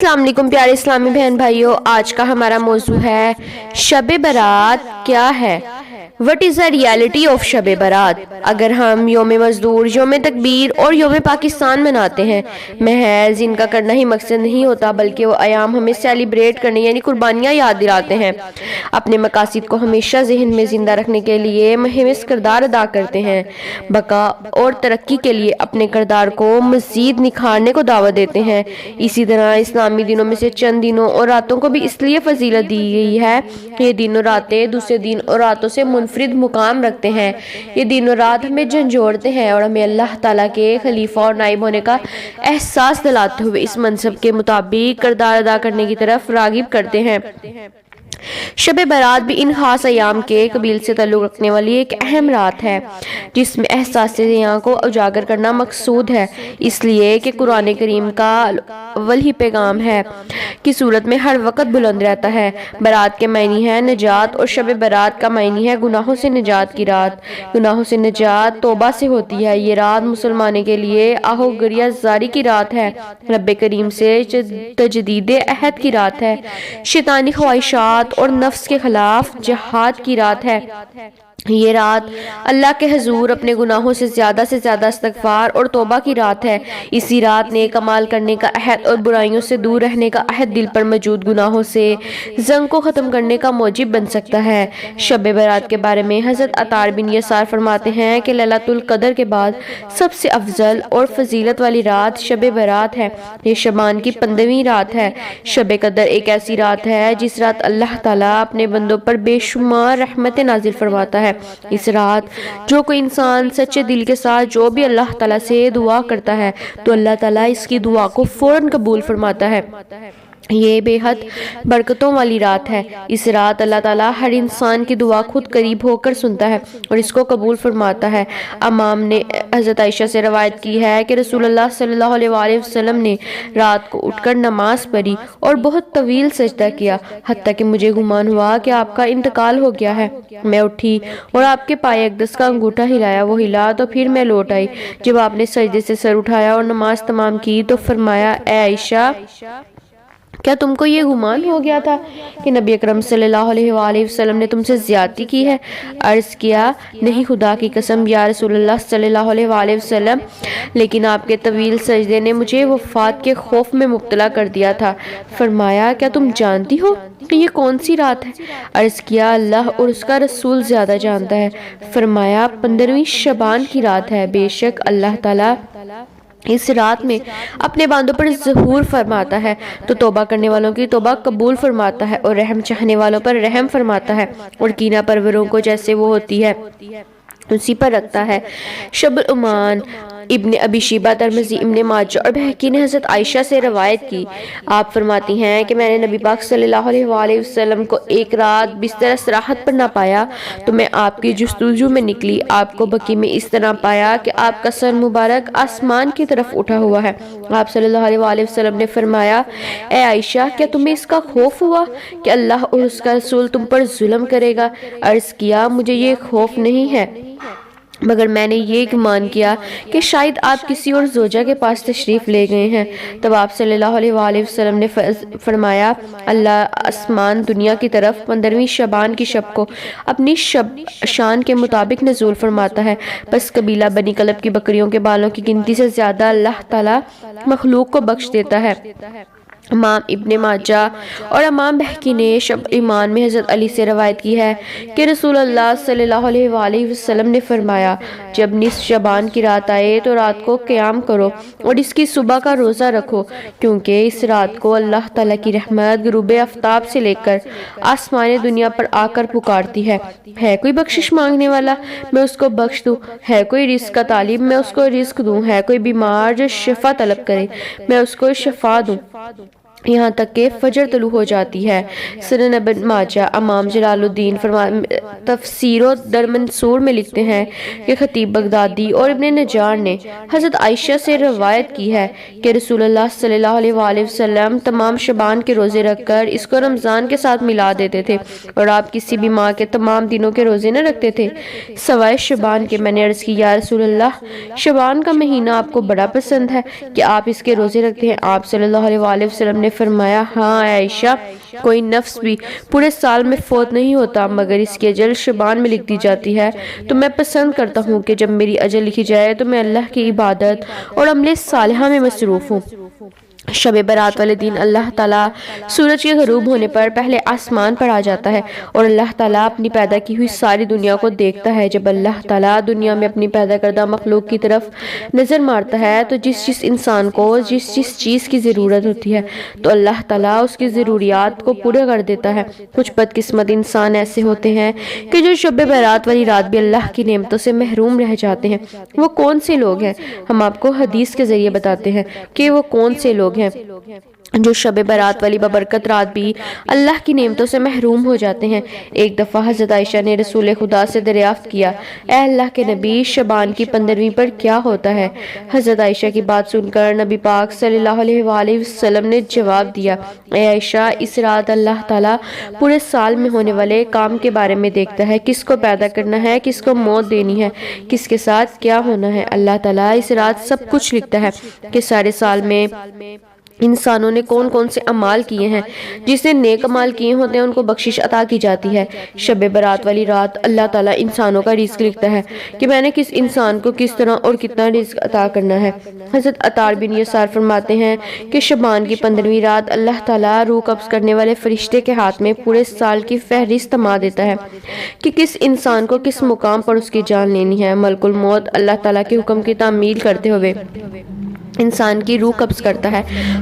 السلام علیکم پیارے اسلامی بہن بھائیوں، آج کا ہمارا موضوع ہے شب برات کیا ہے؟ What is the reality of Shab Barat? اگر ہم یوم مزدور، یوم تکبیر اور یوم پاکستان مناتے ہیں، محض ان کا کرنا ہی مقصد نہیں ہوتا، بلکہ وہ ایام ہمیں سیلیبریٹ کرنے یعنی قربانیاں یاد دلاتے ہیں، اپنے مقاصد کو ہمیشہ ذہن میں زندہ رکھنے کے لیے مہم کردار ادا کرتے ہیں، بقا اور ترقی کے لیے اپنے کردار کو مزید نکھارنے کو دعوت دیتے ہیں۔ اسی طرح اسلامی دنوں میں سے چند دنوں اور راتوں کو بھی اس لیے فضیلت دی گئی ہے، یہ دن اور راتیں دوسرے دن اور راتوں سے منفرد مقام رکھتے ہیں۔ یہ دن اور رات ہمیں جھنجھوڑتے ہیں اور ہمیں اللہ تعالیٰ کے خلیفہ اور نائب ہونے کا احساس دلاتے ہوئے اس منصب کے مطابق کردار ادا کرنے کی طرف راغب کرتے ہیں۔ شب برات بھی ان خاص ایام کے قبیل سے تعلق رکھنے والی ایک اہم رات ہے، جس میں احساس یہاں کو اجاگر کرنا مقصود ہے، اس لیے کہ قرآن کریم کا اول ہی پیغام ہے کی صورت میں ہر وقت بلند رہتا ہے۔ برات کے معنی ہے نجات اور شب برات کا معنی ہے گناہوں سے نجات کی رات۔ گناہوں سے نجات توبہ سے ہوتی ہے۔ یہ رات مسلمانوں کے لیے آہو گریہ زاری کی رات ہے، رب کریم سے تجدید عہد کی رات ہے، شیطانی خواہشات اور نفس کے خلاف جہاد کی رات ہے۔ یہ رات اللہ کے حضور اپنے گناہوں سے زیادہ استغفار اور توبہ کی رات ہے۔ اسی رات نیک اعمال کرنے کا عہد اور برائیوں سے دور رہنے کا عہد دل پر موجود گناہوں سے زنگ کو ختم کرنے کا موجب بن سکتا ہے۔ شب برات کے بارے میں حضرت عطار بن یسار فرماتے ہیں کہ لیلۃ القدر کے بعد سب سے افضل اور فضیلت والی رات شب برات ہے۔ یہ شعبان کی 15ویں رات ہے۔ شب قدر ایک ایسی رات ہے جس رات اللہ تعالیٰ اپنے بندوں پر بے شمار رحمتیں نازل فرماتا ہے۔ اس رات جو کوئی انسان سچے دل کے ساتھ جو بھی اللہ تعالیٰ سے دعا کرتا ہے تو اللہ تعالیٰ اس کی دعا کو فوراً قبول فرماتا ہے۔ یہ بے حد برکتوں والی رات ہے۔ اس رات اللہ تعالیٰ ہر انسان کی دعا خود قریب ہو کر سنتا ہے اور اس کو قبول فرماتا ہے۔ امام نے حضرت عائشہ سے روایت کی ہے کہ رسول اللہ صلی اللہ علیہ وآلہ وسلم نے رات کو اٹھ کر نماز پڑھی اور بہت طویل سجدہ کیا، حتیٰ کہ مجھے گمان ہوا کہ آپ کا انتقال ہو گیا ہے۔ میں اٹھی اور آپ کے پائے اقدس کا انگوٹھا ہلایا، وہ ہلا تو پھر میں لوٹ آئی۔ جب آپ نے سجدے سے سر اٹھایا اور نماز تمام کی تو فرمایا، اے عائشہ، کیا تم کو یہ گمان ہو گیا تھا کہ نبی اکرم صلی اللہ علیہ وآلہ وسلم نے تم سے زیادتی کی ہے؟ عرض کیا، نہیں خدا کی قسم یا رسول اللہ صلی اللہ علیہ وآلہ وسلم، لیکن آپ کے طویل سجدے نے مجھے وفات کے خوف میں مبتلا کر دیا تھا۔ فرمایا، کیا تم جانتی ہو کہ یہ کون سی رات ہے؟ عرض کیا، اللہ اور اس کا رسول زیادہ جانتا ہے۔ فرمایا، 15ویں شعبان کی رات ہے۔ بے شک اللہ تعالیٰ اس رات میں اپنے بندوں پر ظہور فرماتا ہے تو توبہ کرنے والوں کی توبہ قبول فرماتا ہے اور رحم چاہنے والوں پر رحم فرماتا ہے اور کینہ پروروں کو جیسے وہ ہوتی ہے اسی پر رکھتا ہے۔ شب الایمان ابن ابی شیبہ، ترمذی، ابن ماجہ اور بہقی نے حضرت عائشہ سے روایت کی، آپ فرماتی ہیں کہ میں نے نبی پاک صلی اللہ علیہ وآلہ وسلم کو ایک رات بستر استراحت پر نہ پایا تو میں آپ کی جستجو میں نکلی، آپ کو بقیع میں اس طرح پایا کہ آپ کا سر مبارک آسمان کی طرف اٹھا ہوا ہے۔ آپ صلی اللہ علیہ وآلہ وسلم نے فرمایا، اے عائشہ، کیا تمہیں اس کا خوف ہوا کہ اللہ اور اس کا رسول تم پر ظلم کرے گا؟ عرض کیا، مجھے یہ خوف نہیں ہے، مگر میں نے یہ گمان کیا کہ شاید آپ کسی اور زوجہ کے پاس تشریف لے گئے ہیں۔ تب آپ صلی اللہ علیہ وآلہ وسلم نے فرمایا، اللہ آسمان دنیا کی طرف 15ویں شعبان کی شب کو اپنی شان کے مطابق نزول فرماتا ہے، بس قبیلہ بنی کلب کی بکریوں کے بالوں کی گنتی سے زیادہ اللہ تعالیٰ مخلوق کو بخش دیتا ہے۔ امام ابن ماجہ اور امام بہقی نے شب ایمان میں حضرت علی سے روایت کی ہے کہ رسول اللہ صلی اللہ علیہ وآلہ وسلم نے فرمایا، جب نصف شعبان کی رات آئے تو رات کو قیام کرو اور اس کی صبح کا روزہ رکھو، کیونکہ اس رات کو اللہ تعالیٰ کی رحمت غروب آفتاب سے لے کر آسمان دنیا پر آ کر پکارتی ہے کوئی بخشش مانگنے والا، میں اس کو بخش دوں، ہے کوئی رزق کا طالب، میں اس کو رزق دوں، ہے کوئی بیمار جو شفا طلب کرے، میں اس کو شفا دوں، یہاں تک کہ فجر طلوع ہو جاتی ہے۔ سنن ابن ماجہ امام جلال الدین تفسیر و در منصور میں لکھتے ہیں کہ خطیب بغدادی اور ابن نجار نے حضرت عائشہ سے روایت کی ہے کہ رسول اللہ صلی اللہ علیہ وآلہ وسلم تمام شعبان کے روزے رکھ کر اس کو رمضان کے ساتھ ملا دیتے تھے اور آپ کسی بھی ماہ کے تمام دنوں کے روزے نہ رکھتے تھے سوائے شعبان کے۔ میں نے عرض کی، یا رسول اللہ، شعبان کا مہینہ آپ کو بڑا پسند ہے کہ آپ اس کے روزے رکھتے ہیں؟ آپ صلی اللہ علیہ وآلہ وسلم نے نے فرمایا ہاں عائشہ، کوئی نفس بھی پورے سال میں فوت نہیں ہوتا مگر اس کی اجل شبان میں لکھ دی جاتی ہے، تو میں پسند کرتا ہوں کہ جب میری اجل لکھی جائے تو میں اللہ کی عبادت اور عمل صالحہ میں مصروف ہوں۔ شب برات والے دن اللہ تعالیٰ سورج کے غروب ہونے پر پہلے آسمان پر آ جاتا ہے اور اللہ تعالیٰ اپنی پیدا کی ہوئی ساری دنیا کو دیکھتا ہے۔ جب اللہ تعالیٰ دنیا میں اپنی پیدا کردہ مخلوق کی طرف نظر مارتا ہے تو جس انسان کو جس چیز کی ضرورت ہوتی ہے تو اللہ تعالیٰ اس کی ضروریات کو پورا کر دیتا ہے۔ کچھ بدقسمت انسان ایسے ہوتے ہیں کہ جو شب برات والی رات بھی اللہ کی نعمتوں سے محروم رہ جاتے ہیں۔ وہ کون سے لوگ ہیں؟ ہم آپ کو حدیث کے ذریعے بتاتے ہیں کہ وہ کون سے لوگ ہیں جو شب برات والی ببرکت رات بھی اللہ کی نعمتوں سے محروم ہو جاتے ہیں۔ ایک دفعہ حضرت عائشہ نے رسول خدا سے دریافت کیا، اے اللہ کے نبی، شبان کی 15ویں پر کیا ہوتا ہے؟ حضرت عائشہ کی بات سن کر نبی پاک صلی اللہ علیہ وآلہ وسلم نے جواب دیا، اے عائشہ، اس رات اللہ تعالیٰ پورے سال میں ہونے والے کام کے بارے میں دیکھتا ہے، کس کو پیدا کرنا ہے، کس کو موت دینی ہے، کس کے ساتھ کیا ہونا ہے۔ اللہ تعالیٰ اس رات سب کچھ لکھتا ہے کہ سارے سال میں انسانوں نے کون کون سے اعمال کیے ہیں۔ جس نے نیک اعمال کیے ہوتے ہیں ان کو بخشش عطا کی جاتی ہے۔ شب برات والی رات اللہ تعالیٰ انسانوں کا رزق لکھتا ہے کہ میں نے کس انسان کو کس طرح اور کتنا رزق عطا کرنا ہے۔ حضرت عطار بن یسار فرماتے ہیں کہ شبان کی 15ویں رات اللہ تعالیٰ روح قبض کرنے والے فرشتے کے ہاتھ میں پورے سال کی فہرست تھما دیتا ہے کہ کس انسان کو کس مقام پر اس کی جان لینی ہے۔ ملک الموت اللہ تعالیٰ کے حکم کی تعمیل کرتے ہوئے انسان کی روح قبض کرتا ہے۔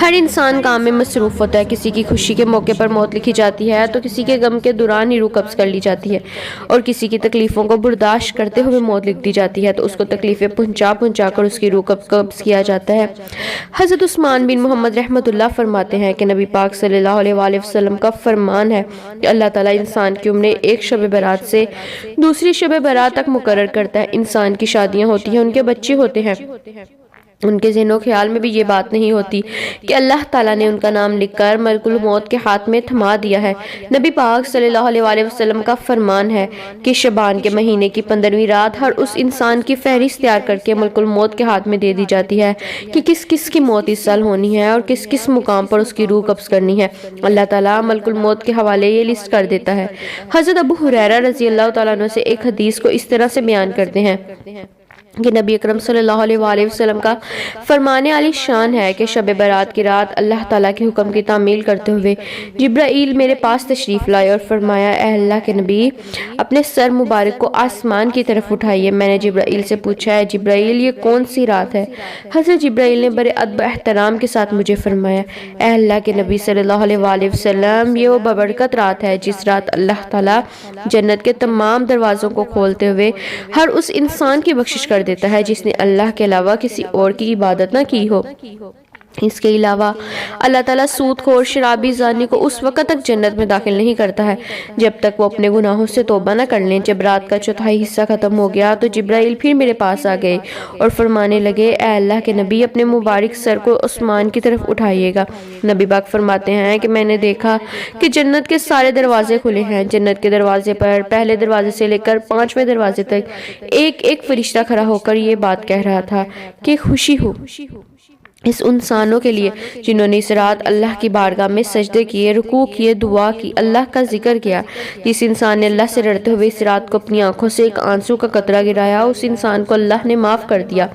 ہر انسان کام میں مصروف ہوتا ہے، کسی کی خوشی کے موقع پر موت لکھی جاتی ہے تو کسی کے غم کے دوران ہی روح قبض کر لی جاتی ہے، اور کسی کی تکلیفوں کو برداشت کرتے ہوئے موت لکھ دی جاتی ہے تو اس کو تکلیفیں پہنچا کر اس کی روح قبض کیا جاتا ہے۔ حضرت عثمان بن محمد رحمۃ اللہ فرماتے ہیں کہ نبی پاک صلی اللہ علیہ وآلہ وسلم کا فرمان ہے کہ اللہ تعالیٰ انسان کی عمر ایک شب برات سے دوسری شب برات تک مقرر کرتا ہے۔ انسان کی شادیاں ہوتی ہیں، ان کے بچے ہوتے ہیں، ان کے ذہن و خیال میں بھی یہ بات نہیں ہوتی کہ اللہ تعالیٰ نے ان کا نام لکھ کر ملک الموت کے ہاتھ میں تھما دیا ہے۔ نبی پاک صلی اللہ علیہ وآلہ وسلم کا فرمان ہے کہ شبان کے مہینے کی 15ویں رات ہر اس انسان کی فہرست تیار کر کے ملک الموت کے ہاتھ میں دے دی جاتی ہے کہ کس کس کی موت اس سال ہونی ہے اور کس کس مقام پر اس کی روح قبض کرنی ہے۔ اللہ تعالیٰ ملک الموت کے حوالے یہ لسٹ کر دیتا ہے۔ حضرت ابو ہریرہ رضی اللہ تعالیٰ عنہ سے ایک حدیث کو اس طرح سے بیان کرتے ہیں کہ نبی اکرم صلی اللہ علیہ وآلہ وسلم کا فرمان عالی شان ہے کہ شب برات کی رات اللہ تعالیٰ کے حکم کی تعمیل کرتے ہوئے جبرائیل میرے پاس تشریف لائے اور فرمایا، اے اللہ کے نبی، اپنے سر مبارک کو آسمان کی طرف اٹھائیے۔ میں نے جبرائیل سے پوچھا، ہے جبرائیل، یہ کون سی رات ہے؟ حضرت جبرائیل نے بڑے ادب احترام کے ساتھ مجھے فرمایا، اے اللہ کے نبی صلی اللہ علیہ وآلہ وسلم، یہ وہ ببرکت رات ہے جس رات اللہ تعالیٰ جنت کے تمام دروازوں کو کھولتے ہوئے ہر اس انسان کی بخشش کر دیتا ہے جس نے اللہ کے علاوہ کسی اور کی عبادت نہ کی ہو۔ اس کے علاوہ اللہ تعالیٰ سود خور شرابی زانی کو اس وقت تک جنت میں داخل نہیں کرتا ہے جب تک وہ اپنے گناہوں سے توبہ نہ کر لیں۔ جب رات کا چوتھائی حصہ ختم ہو گیا تو جبرائیل پھر میرے پاس آ گئے اور فرمانے لگے، اے اللہ کے نبی، اپنے مبارک سر کو آسمان کی طرف اٹھائیے گا۔ نبی پاک فرماتے ہیں کہ میں نے دیکھا کہ جنت کے سارے دروازے کھلے ہیں۔ جنت کے دروازے پر پہلے دروازے سے لے کر 5ویں دروازے تک ایک ایک فرشتہ کھڑا ہو کر یہ بات کہہ رہا تھا کہ خوشی ہو اس انسانوں کے لیے جنہوں نے اس رات اللہ کی بارگاہ میں سجدے کیے، رکوع کیے، دعا کی، اللہ کا ذکر کیا۔ جس انسان نے اللہ سے ڈرتے ہوئے اس رات کو اپنی آنکھوں سے ایک آنسو کا قطرہ گرایا، اس انسان کو اللہ نے معاف کر دیا،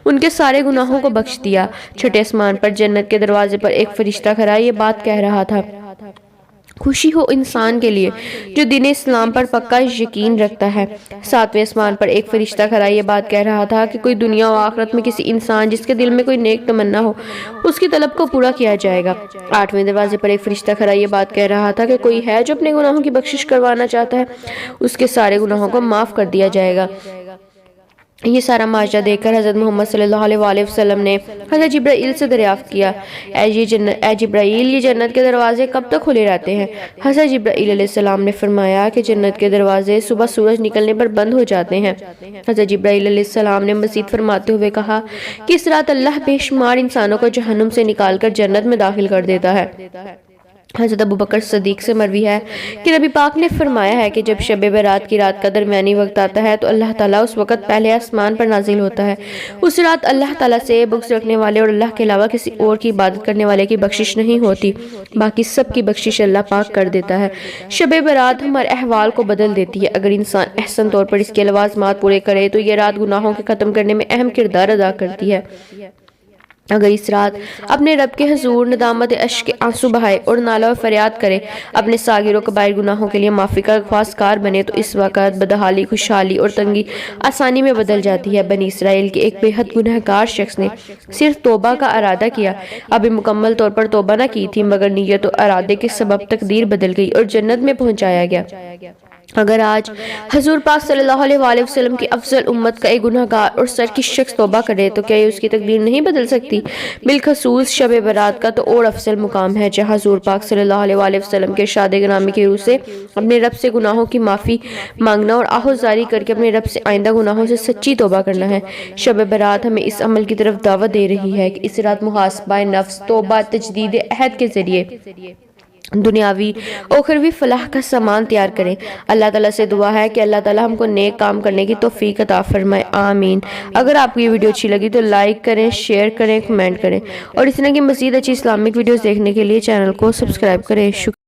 ان کے سارے گناہوں کو بخش دیا۔ چھٹے آسمان پر جنت کے دروازے پر ایک فرشتہ کھڑا یہ بات کہہ رہا تھا، خوشی ہو انسان کے لیے جو دین اسلام پر پکا یقین رکھتا ہے۔ 7ویں آسمان پر ایک فرشتہ کھڑا یہ بات کہہ رہا تھا کہ کوئی دنیا و آخرت میں کسی انسان جس کے دل میں کوئی نیک تمنا ہو اس کی طلب کو پورا کیا جائے گا۔ 8ویں دروازے پر ایک فرشتہ کھڑا یہ بات کہہ رہا تھا کہ کوئی ہے جو اپنے گناہوں کی بخشش کروانا چاہتا ہے، اس کے سارے گناہوں کو معاف کر دیا جائے گا۔ یہ سارا معجزہ دیکھ کر حضرت محمد صلی اللہ علیہ وآلہ وسلم نے حضرت جبرائیل سے دریافت کیا، اے جبرائیل، یہ جنت کے دروازے کب تک کھلے رہتے ہیں؟ حضرت جبرائیل علیہ السلام نے فرمایا کہ جنت کے دروازے صبح سورج نکلنے پر بند ہو جاتے ہیں۔ حضرت جبرائیل علیہ السلام نے مزید فرماتے ہوئے کہا کہ اس رات اللہ بے شمار انسانوں کو جہنم سے نکال کر جنت میں داخل کر دیتا ہے حضرت ابو بکر صدیق سے مروی ہے کہ نبی پاک نے فرمایا ہے کہ جب شب برات کی رات کا درمیانی وقت آتا ہے تو اللہ تعالیٰ اس وقت پہلے آسمان پر نازل ہوتا ہے۔ اس رات اللہ تعالیٰ سے بغض رکھنے والے اور اللہ کے علاوہ کسی اور کی عبادت کرنے والے کی بخشش نہیں ہوتی، باقی سب کی بخشش اللہ پاک کر دیتا ہے۔ شب برات ہمارے احوال کو بدل دیتی ہے۔ اگر انسان احسن طور پر اس کے لوازمات پورے کرے تو یہ رات گناہوں کے ختم کرنے میں اہم کردار ادا کرتی ہے۔ اگر اس رات اپنے رب کے حضور ندامت اشک آنسو بہائے اور نالہ و فریاد کرے، اپنے صاغر و کبائر گناہوں کے لیے معافی کا خواستگار بنے، تو اس وقت بدحالی خوشحالی اور تنگی آسانی میں بدل جاتی ہے۔ بنی اسرائیل کے ایک بے حد گنہگار شخص نے صرف توبہ کا ارادہ کیا، ابھی مکمل طور پر توبہ نہ کی تھی، مگر نیت و ارادے کے سبب تقدیر بدل گئی اور جنت میں پہنچایا گیا۔ اگر آج حضور پاک صلی اللہ علیہ وآلہ وسلم کی افضل امت کا ایک گنہگار اور سرکش شخص توبہ کرے تو کیا یہ اس کی تقدیر نہیں بدل سکتی؟ بالخصوص شب برات کا تو اور افضل مقام ہے، جہاں حضور پاک صلی اللہ علیہ وآلہ وسلم کے ارشاد گرامی کی روح سے اپنے رب سے گناہوں کی معافی مانگنا اور آہوزاری کر کے اپنے رب سے آئندہ گناہوں سے سچی توبہ کرنا ہے۔ شب برات ہمیں اس عمل کی طرف دعوت دے رہی ہے کہ اس رات محاسبہ نفس، توبہ، تجدید عہد کے ذریعے دنیاوی اخروی فلاح کا سامان تیار کریں۔ اللہ تعالیٰ سے دعا ہے کہ اللہ تعالیٰ ہم کو نیک کام کرنے کی توفیق عطا فرمائے، آمین۔ اگر آپ کو یہ ویڈیو اچھی لگی تو لائک کریں، شیئر کریں، کمنٹ کریں، اور اس طرح کی مزید اچھی اسلامک ویڈیوز دیکھنے کے لیے چینل کو سبسکرائب کریں۔ شکریہ۔